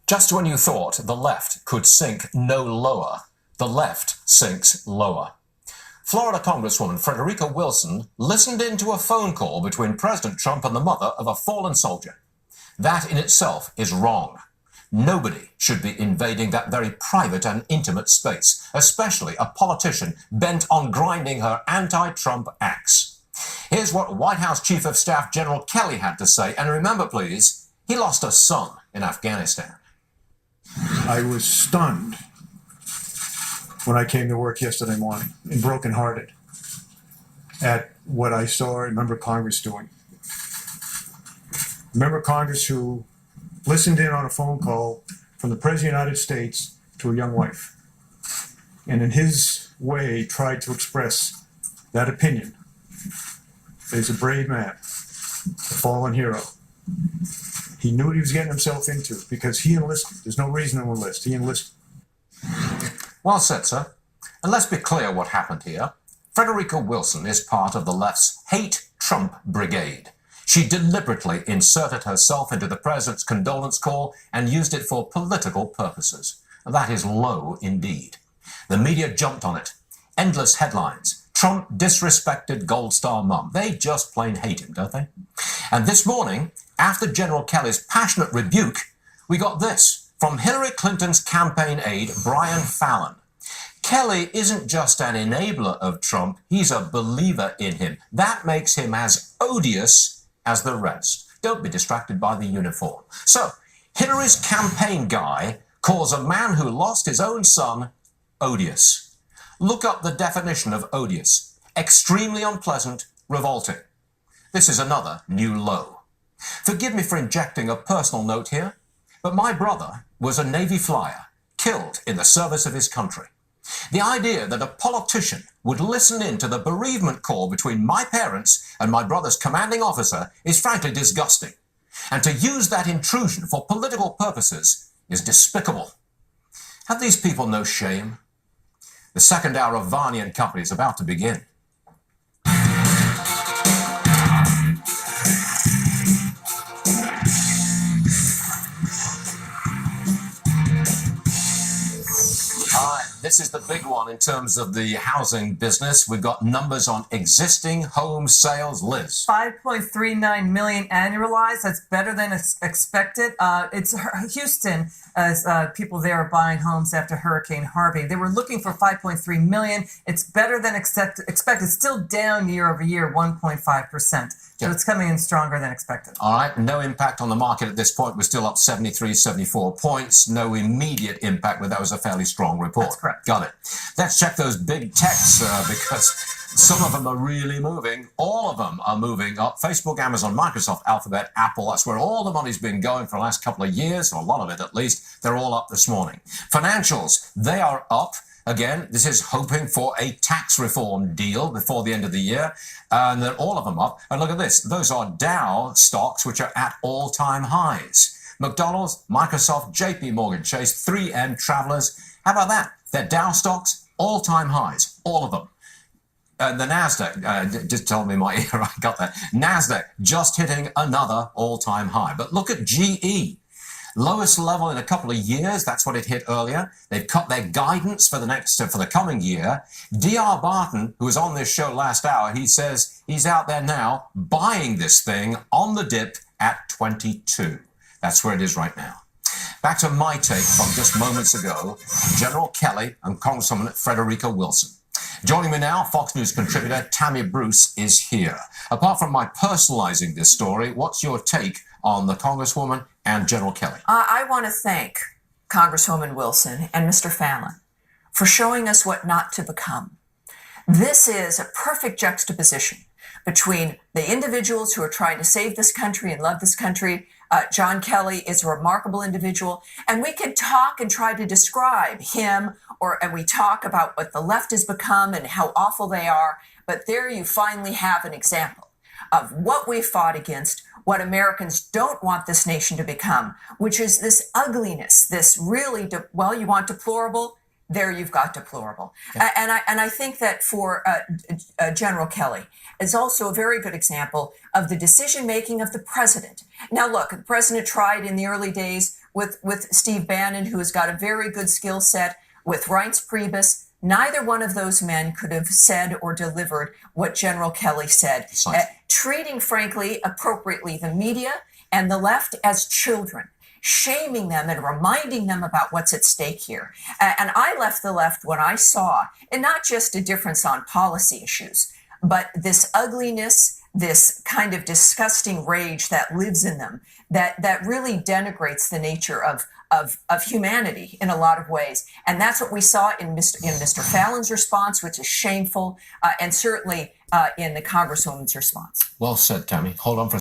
Just when you thought the left could sink no lower, the left sinks lower. Florida Congresswoman Frederica Wilson listened in to a phone call between President Trump and the mother of a fallen soldier. That in itself is wrong. Nobody should be invading that very private and intimate space, especially a politician bent on grinding her anti-Trump axe. Here's what White House Chief of Staff General Kelly had to say, and remember, please, he lost a son in Afghanistan. I was stunned when I came to work yesterday morning and brokenhearted at what I saw a member of Congress doing. A member of Congress who listened in on a phone call from the President of the United States to a young wife, and in his way tried to express that opinion. He's a brave man, a fallen hero. He knew what he was getting himself into because he enlisted. There's no reason to enlist. He enlisted. Well said, sir. And let's be clear what happened here. Frederica Wilson is part of the left's hate Trump brigade. She deliberately inserted herself into the president's condolence call and used it for political purposes. That is low indeed. The media jumped on it. Endless headlines. Trump disrespected Gold Star mum. They just plain hate him, don't they? And this morning, after General Kelly's passionate rebuke, we got this from Hillary Clinton's campaign aide, Brian Fallon. Kelly isn't just an enabler of Trump, he's a believer in him. That makes him as odious as the rest. Don't be distracted by the uniform. So, Hillary's campaign guy calls a man who lost his own son odious. Look up the definition of odious. Extremely unpleasant, revolting. This is another new low. Forgive me for injecting a personal note here, but my brother was a Navy flyer, killed in the service of his country. The idea that a politician would listen in to the bereavement call between my parents and my brother's commanding officer is frankly disgusting. And to use that intrusion for political purposes is despicable. Have these people no shame? The second hour of Varney and Company is about to begin. This is the big one in terms of the housing business. We've got numbers on existing home sales. Liz. 5.39 million annualized. That's better than expected. It's Houston, as people there are buying homes after Hurricane Harvey. They were looking for 5.3 million. It's better than expected. Still down year over year, 1.5%. So it's coming in stronger than expected. All right. No impact on the market at this point. We're still up 73, 74 points. No immediate impact, but that was a fairly strong report. That's correct. Got it. Let's check those big techs because some of them are really moving. All of them are moving up. Facebook, Amazon, Microsoft, Alphabet, Apple. That's where all the money's been going for the last couple of years, or a lot of it at least. They're all up this morning. Financials, they are up. Again, this is hoping for a tax reform deal before the end of the year. And they're all of them up. And look at this. Those are Dow stocks, which are at all-time highs. McDonald's, Microsoft, JP Morgan Chase, 3M, Travelers. How about that? They're Dow stocks, all-time highs, all of them. The NASDAQ, just told me in my ear, I got that. NASDAQ just hitting another all-time high. But look at GE. Lowest level in a couple of years. That's what it hit earlier. They've cut their guidance for the coming year. D.R. Barton, who was on this show last hour, he says he's out there now buying this thing on the dip at 22. That's where it is right now. Back to my take from just moments ago, General Kelly and Congresswoman Frederica Wilson. Joining me now, Fox News contributor Tammy Bruce is here. Apart from my personalizing this story, what's your take on the Congresswoman and General Kelly? I want to thank Congresswoman Wilson and Mr. Fallon for showing us what not to become. This is a perfect juxtaposition between the individuals who are trying to save this country and love this country. John Kelly is a remarkable individual, and we could talk and try to describe him, and we talk about what the left has become and how awful they are, but there you finally have an example of what we fought against, what Americans don't want this nation to become, which is this ugliness, this really, you want deplorable? There you've got deplorable. Yeah. And I think that for General Kelly is also a very good example of the decision-making of the president. Now, look, the president tried in the early days with Steve Bannon, who has got a very good skill set, with Reince Priebus. Neither one of those men could have said or delivered what General Kelly said, treating, frankly, appropriately the media and the left as children, shaming them and reminding them about what's at stake here. And I left the left when I saw, and not just a difference on policy issues, but this ugliness, this kind of disgusting rage that lives in them, that really denigrates the nature of humanity in a lot of ways. And that's what we saw in Mr. Fallon's response, which is shameful, and certainly in the Congresswoman's response. Well said, Tammy. Hold on for